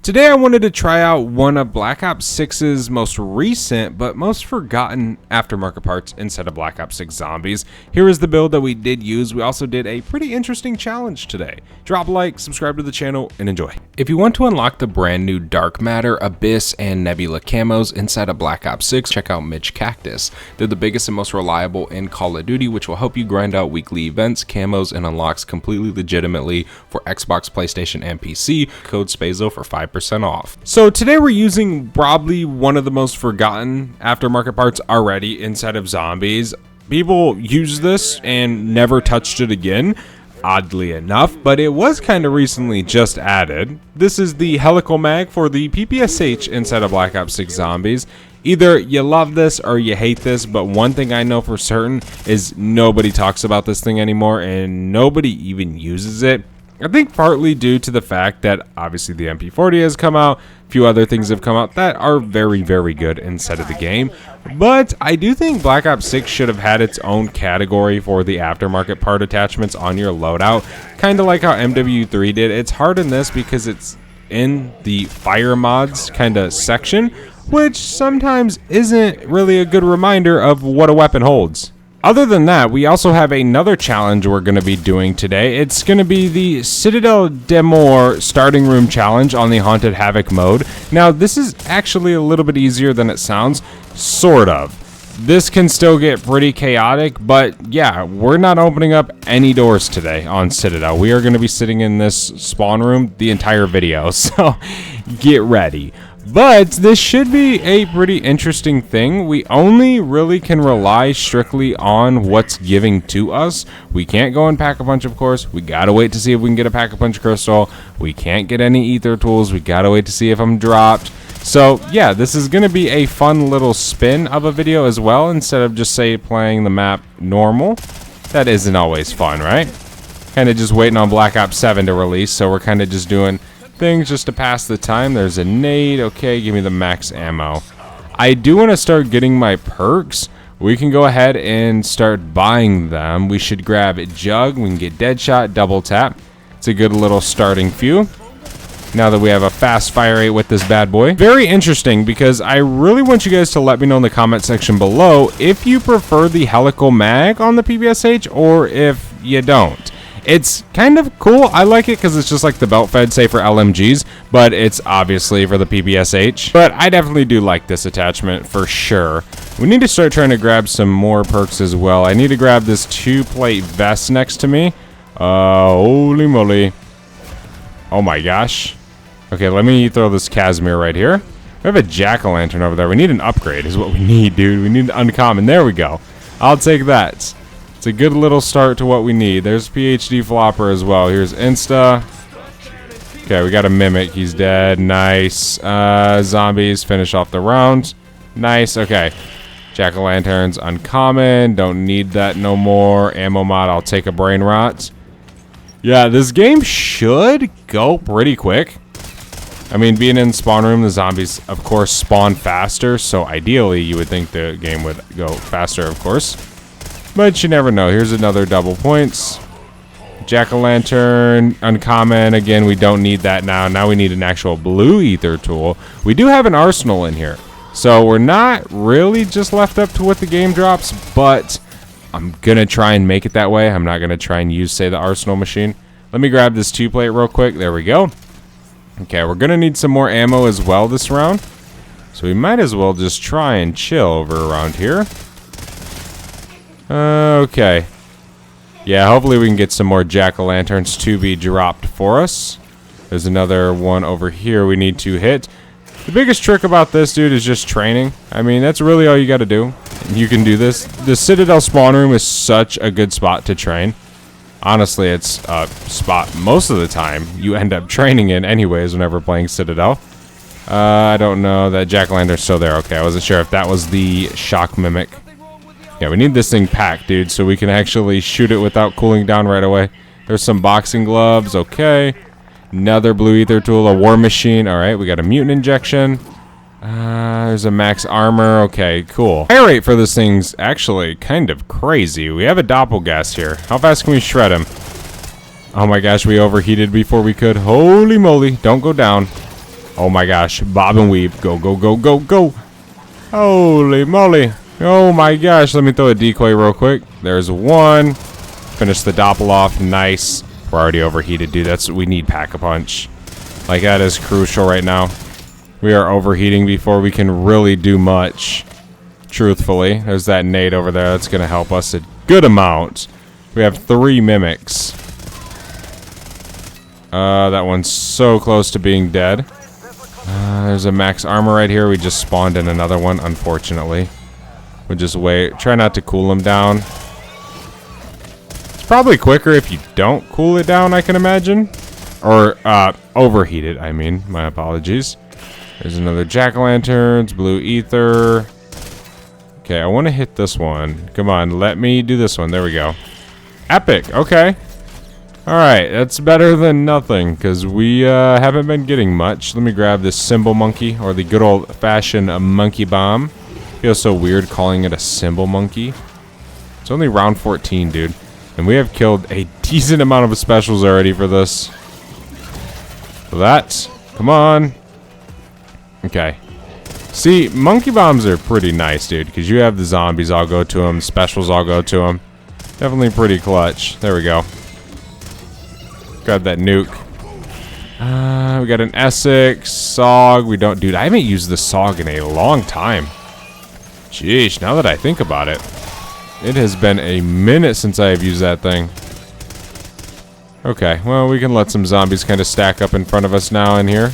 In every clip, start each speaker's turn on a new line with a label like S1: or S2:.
S1: Today I wanted to try out one of Black Ops 6's most recent but most forgotten aftermarket parts instead of Black Ops 6 Zombies. Here is the build that we did use. We also did a pretty interesting challenge today. Drop a like, subscribe to the channel, and enjoy. If you want to unlock the brand new Dark Matter, Abyss, and Nebula camos inside of Black Ops 6, check out Mitch Cactus. They're the biggest and most reliable in Call of Duty, which will help you grind out weekly events, camos, and unlocks completely legitimately for Xbox, PlayStation, and PC. Code SPAZO for 5% off. So today we're using probably one of the most forgotten aftermarket parts already inside of Zombies. People use this and never touched it again, oddly enough, but it was kind of recently just added. This is the helical mag for the PPSH inside of Black Ops 6 Zombies. Either you love this or you hate this, but one thing I know for certain is nobody talks about this thing anymore and nobody even uses it. I think partly due to the fact that obviously the MP40 has come out, a few other things have come out that are very, very good inside of the game. But I do think Black Ops 6 should have had its own category for the aftermarket part attachments on your loadout. Kind of like how MW3 did. It's hard in this because it's in the fire mods kind of section, which sometimes isn't really a good reminder of what a weapon holds. Other than that, we also have another challenge we're going to be doing today. It's going to be the Citadel Demore starting room challenge on the Haunted Havoc mode. Now, this is actually a little bit easier than it sounds, sort of. This can still get pretty chaotic, but yeah, we're not opening up any doors today on Citadel. We are going to be sitting in this spawn room the entire video, so get ready. But this should be a pretty interesting thing. We only really can rely strictly on what's giving to us. We can't go and pack a punch, of course. We gotta wait to see if we can get a pack a punch crystal. We can't get any ether tools. We gotta wait to see if I'm dropped. So yeah, this is gonna be a fun little spin of a video as well, instead of just say playing the map normal. That isn't always fun, right? Kind of just waiting on Black Ops 7 to release, so we're kind of just doing things just to pass the time. There's a nade. Okay, give me the max ammo. I do want to start getting my perks. We can go ahead and start buying them. We should grab a jug. We can get Deadshot, double tap. It's a good little starting few. Now that we have a fast fire rate with this bad boy. Very interesting, because I really want you guys to let me know in the comment section below if you prefer the helical mag on the PPSH or if you don't. It's kind of cool. I like it because it's just like the belt fed, say for LMGs, but it's obviously for the PPSH. But I definitely do like this attachment for sure. We need to start trying to grab some more perks as well. I need to grab this 2-plate vest next to me. Holy moly. Oh my gosh. Okay, let me throw this Casimir right here. We have a jack-o'-lantern over there. We need an upgrade is what we need, dude. We need an uncommon. There we go. I'll take that. It's a good little start to what we need. There's PhD Flopper as well. Here's Insta. Okay, we got a Mimic. He's dead. Nice. Zombies. Finish off the round. Nice. Okay. Jack-o'-lanterns. Uncommon. Don't need that no more. Ammo mod. I'll take a Brain Rot. Yeah, this game should go pretty quick. I mean, being in spawn room, the zombies, of course, spawn faster. So ideally, you would think the game would go faster, of course. But you never know. Here's another double points. Jack-o'-lantern, uncommon. Again, we don't need that now. Now we need an actual blue ether tool. We do have an arsenal in here. So we're not really just left up to what the game drops, but I'm going to try and make it that way. I'm not going to try and use, say, the arsenal machine. Let me grab this 2-plate real quick. There we go. Okay, we're going to need some more ammo as well this round. So we might as well just try and chill over around here. Okay. Yeah, hopefully we can get some more jack-o'-lanterns to be dropped for us. There's another one over here we need to hit. The biggest trick about this, dude, is just training. I mean, that's really all you got to do. You can do this. The Citadel spawn room is such a good spot to train. Honestly, it's a spot most of the time you end up training in anyways whenever playing Citadel. I don't know. That jack-o'-lantern's still there. Okay, I wasn't sure if that was the shock mimic. Yeah, we need this thing packed, dude, so we can actually shoot it without cooling down right away. There's some boxing gloves. Okay. Another blue ether tool, a war machine. All right, we got a mutant injection. There's a max armor. Okay, cool. Fire rate for this thing's actually kind of crazy. We have a doppelgas here. How fast can we shred him? Oh my gosh, we overheated before we could. Holy moly. Don't go down. Oh my gosh. Bob and weave. Go, go, go, go, go. Holy moly. Oh my gosh. Let me throw a decoy real quick. There's one. Finish the doppel off. Nice. We're already overheated, dude. That's what we need. Pack-a-punch. Like, that is crucial right now. We are overheating before we can really do much. Truthfully. There's that nade over there. That's going to help us a good amount. We have 3 mimics. That one's so close to being dead. There's a max armor right here. We just spawned in another one, unfortunately. We'll just wait. Try not to cool him down. It's probably quicker if you don't cool it down, I can imagine. Or, overheat it, I mean. My apologies. There's another jack-o'-lanterns, blue ether. Okay, I want to hit this one. Come on, let me do this one. There we go. Epic, okay. Alright, that's better than nothing, because we haven't been getting much. Let me grab this symbol monkey, or the good old-fashioned monkey bomb. Feels so weird calling it a symbol monkey. It's only round 14, dude. And we have killed a decent amount of specials already for this. So that, come on. Okay. See, monkey bombs are pretty nice, dude, because you have the zombies, I'll go to them, specials, I'll go to them. Definitely pretty clutch. There we go. Grab that nuke. We got an Essex, SOG. We don't, dude, I haven't used the SOG in a long time. Jeez, now that I think about it. It has been a minute since I have used that thing. Okay, well, we can let some zombies kind of stack up in front of us now in here.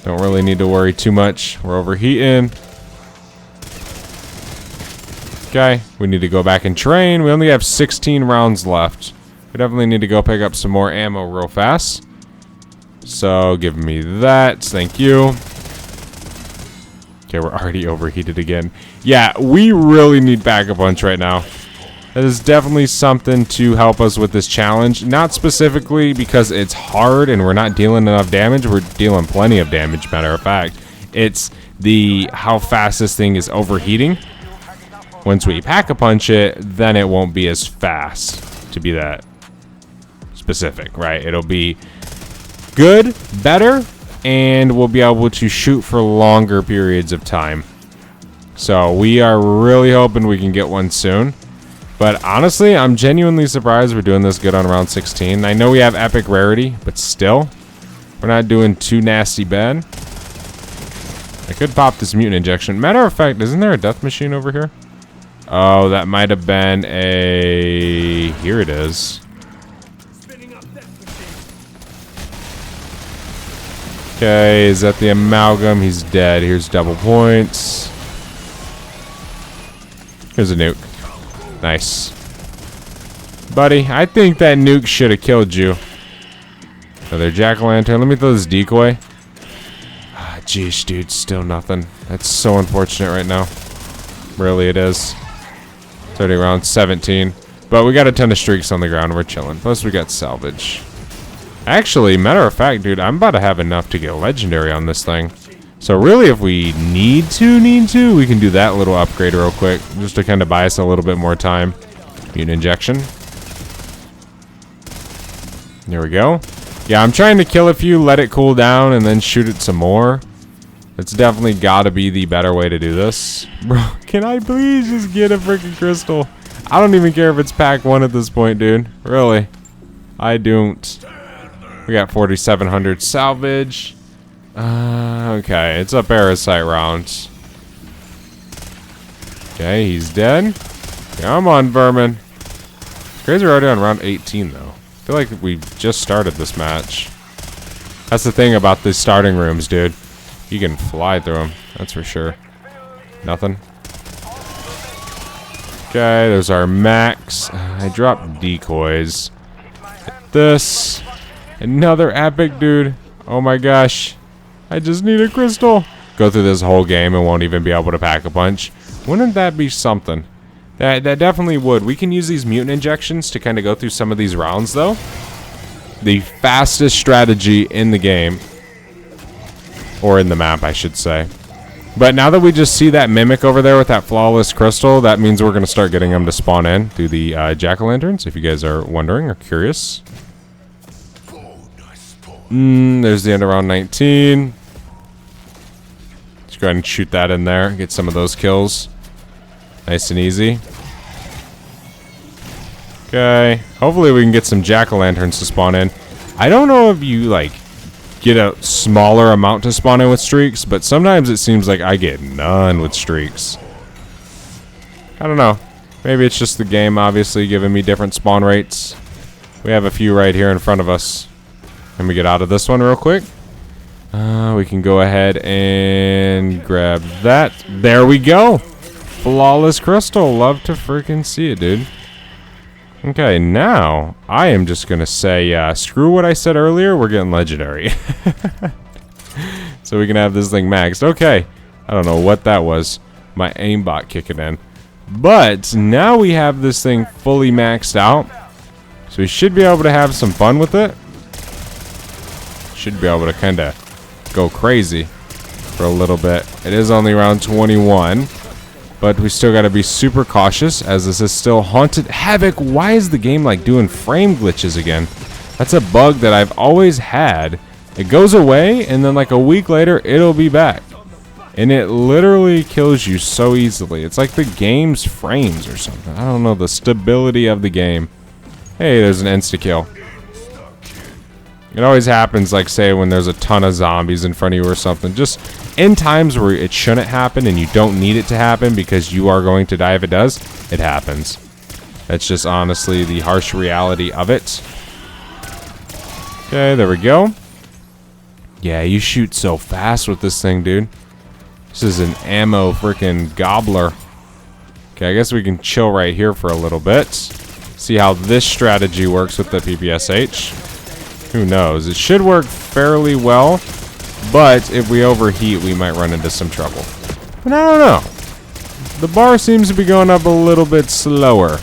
S1: Don't really need to worry too much. We're overheating. Okay, we need to go back and train. We only have 16 rounds left. We definitely need to go pick up some more ammo real fast. So, give me that. Thank you. Okay, we're already overheated again. Yeah, we really need Pack-a-Punch right now. That is definitely something to help us with this challenge. Not specifically because it's hard and we're not dealing enough damage. We're dealing plenty of damage, matter of fact. It's the how fast this thing is overheating. Once we Pack-a-Punch it, then it won't be as fast, to be that specific, right? It'll be good, better, and we'll be able to shoot for longer periods of time. So we are really hoping we can get one soon. But honestly, I'm genuinely surprised we're doing this good on round 16. I know we have epic rarity, but still, we're not doing too nasty bad. I could pop this mutant injection. Matter of fact, isn't there a death machine over here? Oh, that might have been a... Here it is. Okay, is that the amalgam? He's dead. Here's double points. Here's a nuke. Nice. Buddy, I think that nuke should have killed you. Another jack-o'-lantern. Let me throw this decoy. Ah, jeez, dude. Still nothing. That's so unfortunate right now. Really, it is. It's already around 17. But we got a ton of streaks on the ground. We're chilling. Plus, we got salvage. Actually, matter of fact, dude, I'm about to have enough to get legendary on this thing. So really, if we need to, we can do that little upgrade real quick. Just to kind of buy us a little bit more time. Mutant injection. There we go. Yeah, I'm trying to kill a few, let it cool down, and then shoot it some more. It's definitely got to be the better way to do this. Bro, can I please just get a freaking crystal? I don't even care if it's pack 1 at this point, dude. Really. I don't. We got 4,700 salvage. Okay, it's a parasite round. Okay, he's dead. Come on, vermin. Crazy, we're already on round 18, though. I feel like we just started this match. That's the thing about these starting rooms, dude. You can fly through them, that's for sure. Nothing. Okay, there's our max. I dropped decoys. Hit this. Another epic, dude. Oh my gosh. I just need a crystal. Go through this whole game and won't even be able to pack a punch. Wouldn't that be something? That definitely would. We can use these mutant injections to kind of go through some of these rounds, though. The fastest strategy in the game. Or in the map, I should say. But now that we just see that mimic over there with that flawless crystal, that means we're going to start getting them to spawn in through the jack-o'-lanterns, if you guys are wondering or curious. There's the end of round 19. Let's go ahead and shoot that in there. Get some of those kills. Nice and easy. Okay. Hopefully we can get some jack-o'-lanterns to spawn in. I don't know if you, like, get a smaller amount to spawn in with streaks, but sometimes it seems like I get none with streaks. I don't know. Maybe it's just the game, obviously, giving me different spawn rates. We have a few right here in front of us. Let me get out of this one real quick. We can go ahead and grab that. There we go. Flawless crystal. Love to freaking see it, dude. Okay, now I am just going to say, screw what I said earlier. We're getting legendary. So we can have this thing maxed. Okay. I don't know what that was. My aimbot kicking in. But now we have this thing fully maxed out. So we should be able to have some fun with it. Should be able to kind of go crazy for a little bit. It is only round 21, but we still got to be super cautious as this is still Haunted Havoc. Why is the game like doing frame glitches again? That's a bug that I've always had. It goes away and then like a week later it'll be back, and it literally kills you so easily. It's like the game's frames or something. I don't know, the stability of the game. Hey, there's an insta kill. It always happens, like, say, when there's a ton of zombies in front of you or something. Just in times where it shouldn't happen and you don't need it to happen because you are going to die if it does, it happens. That's just honestly the harsh reality of it. Okay, there we go. Yeah, you shoot so fast with this thing, dude. This is an ammo freaking gobbler. Okay, I guess we can chill right here for a little bit. See how this strategy works with the PPSH. Who knows? It should work fairly well, but if we overheat, we might run into some trouble. But I don't know. The bar seems to be going up a little bit slower,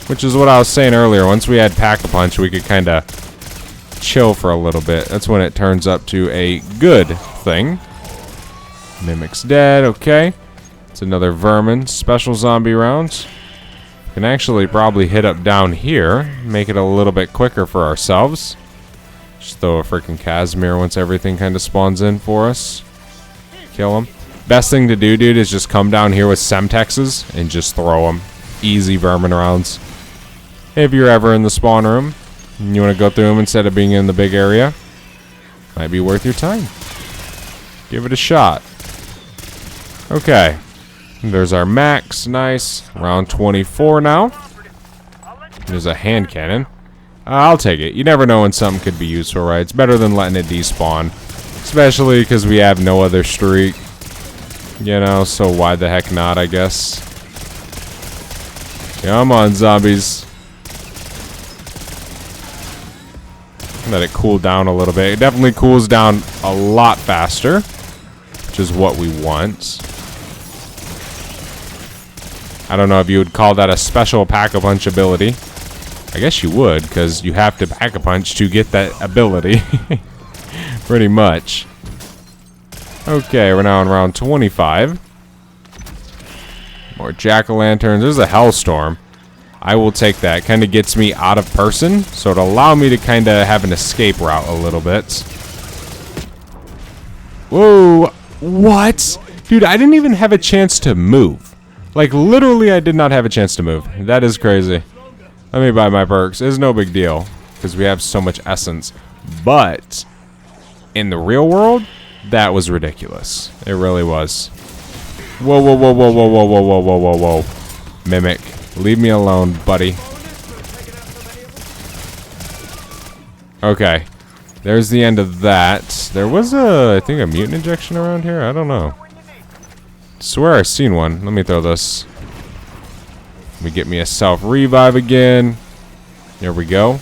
S1: which is what I was saying earlier. Once we had Pack-a-Punch, we could kind of chill for a little bit. That's when it turns up to a good thing. Mimic's dead. Okay. It's another Vermin. Special zombie rounds. Can actually probably hit up down here, make it a little bit quicker for ourselves. Just throw a freaking Casimir once everything kind of spawns in for us. Kill him. Best thing to do, dude, is just come down here with Semtexes and just throw them. Easy Vermin rounds. If you're ever in the spawn room and you want to go through them instead of being in the big area, might be worth your time. Give it a shot. Okay. There's our max. Nice. Round 24 now. There's a hand cannon. I'll take it. You never know when something could be useful, right? It's better than letting it despawn. Especially because we have no other streak. You know, so why the heck not, I guess. Come on, zombies. Let it cool down a little bit. It definitely cools down a lot faster, which is what we want. I don't know if you would call that a special Pack-a-Punch ability. I guess you would, because you have to Pack-a-Punch to get that ability. Pretty much. Okay, we're now in round 25. More jack-o'-lanterns. There's a hellstorm. I will take that. Kind of gets me out of person, so it'll allow me to kind of have an escape route a little bit. Whoa! What? Dude, I didn't even have a chance to move. Like, literally, I did not have a chance to move. That is crazy. Let me buy my perks. It's no big deal, because we have so much essence. But in the real world, that was ridiculous. It really was. Whoa, whoa, whoa, whoa, whoa, whoa, whoa, whoa, whoa, whoa, whoa. Mimic. Leave me alone, buddy. Okay. There's the end of that. There was I think a mutant injection around here. I don't know. Swear I've seen one. Let me throw this. Let me get me a self-revive again. There we go.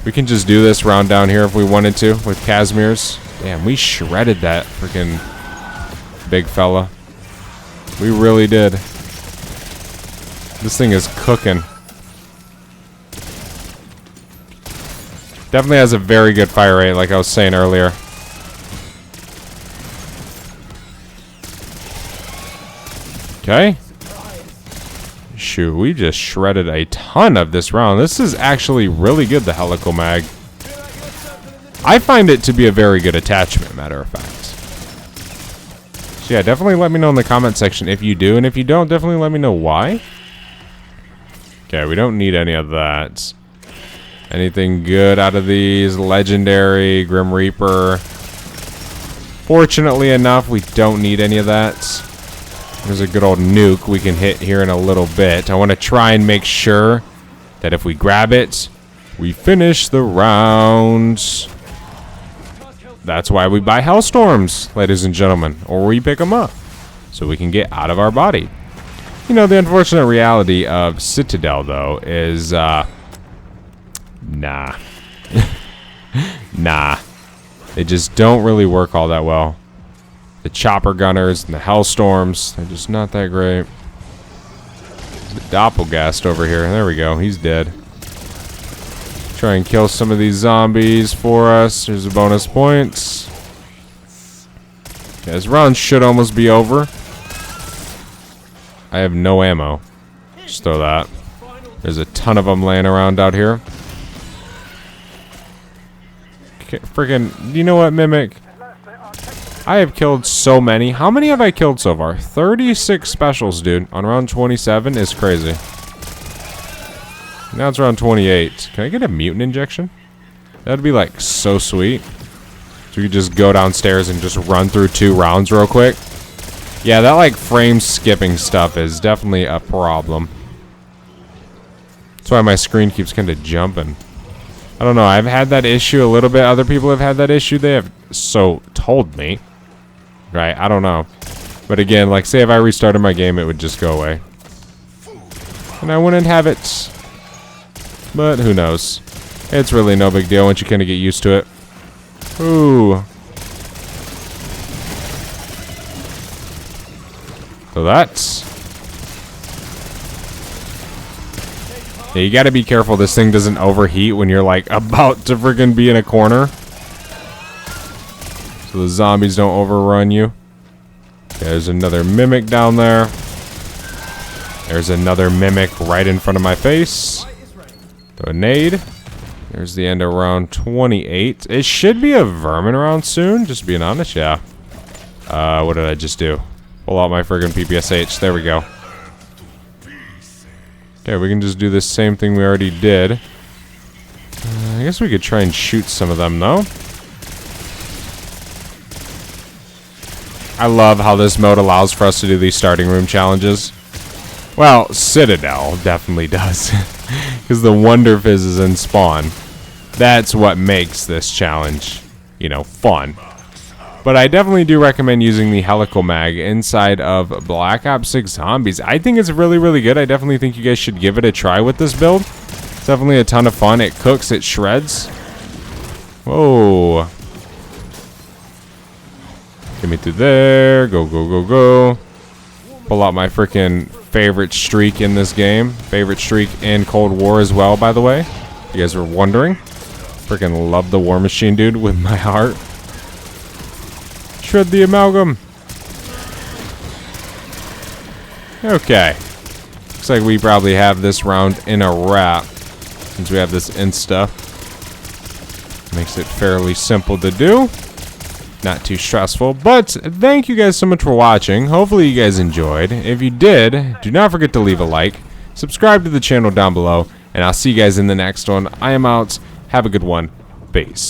S1: We can just do this round down here if we wanted to with Casimir's. Damn, we shredded that freaking big fella. We really did. This thing is cooking. Definitely has a very good fire rate, like I was saying earlier. Okay. Shoot, we just shredded a ton of this round. This is actually really good, the Helical Mag. I find it to be a very good attachment, matter of fact. So yeah, definitely let me know in the comment section if you do, and if you don't, definitely let me know why. Okay, we don't need any of that. Anything good out of these? Legendary, Grim Reaper. Fortunately enough, we don't need any of that. There's a good old nuke we can hit here in a little bit. I want to try and make sure that if we grab it, we finish the round. That's why we buy Hellstorms, ladies and gentlemen, or we pick them up so we can get out of our body. You know, the unfortunate reality of Citadel, though, is, nah. Nah. They just don't really work all that well. The chopper gunners and the Hellstorms, they're just not that great. The Doppelgast over here. There we go. He's dead. Try and kill some of these zombies for us. There's a bonus points. Okay, this round should almost be over. I have no ammo. Just throw that. There's a ton of them laying around out here. Okay, freaking, you know what, Mimic? I have killed so many. How many have I killed so far? 36 specials, dude. On round 27 is crazy. Now it's round 28. Can I get a mutant injection? That'd be like so sweet. So we could just go downstairs and just run through 2 rounds real quick. Yeah, that like frame skipping stuff is definitely a problem. That's why my screen keeps kind of jumping. I don't know. I've had that issue a little bit. Other people have had that issue. They have so told me. Right? I don't know. But again, like say if I restarted my game, it would just go away. And I wouldn't have it. But who knows? It's really no big deal once you kind of get used to it. Ooh. So that's... Yeah, you gotta be careful this thing doesn't overheat when you're like about to friggin' be in a corner. So the zombies don't overrun you. Okay, there's another Mimic down there. There's another Mimic right in front of my face. Throw a nade. There's the end of round 28. It should be a vermin round soon, just being honest, yeah. What did I just do? Pull out my friggin' PPSH. There we go. Okay, we can just do the same thing we already did. I guess we could try and shoot some of them, though. I love how this mode allows for us to do these starting room challenges. Well, Citadel definitely does. Because the Wonder Fizzes in Spawn. That's what makes this challenge, you know, fun. But I definitely do recommend using the helical mag inside of Black Ops 6 Zombies. I think it's really, really good. I definitely think you guys should give it a try with this build. It's definitely a ton of fun. It cooks, it shreds. Whoa. Get me through there. Go, go, go, go. Pull out my freaking favorite streak in this game. Favorite streak in Cold War as well, by the way. You guys were wondering. Freaking love the War Machine, dude, with my heart. Shred the amalgam. Okay. Looks like we probably have this round in a wrap. Since we have this insta. Makes it fairly simple to do. Not too stressful. But thank you guys so much for watching. Hopefully you guys enjoyed. If you did, do not forget to leave a like. Subscribe to the channel down below. And I'll see you guys in the next one. I am out. Have a good one. Peace.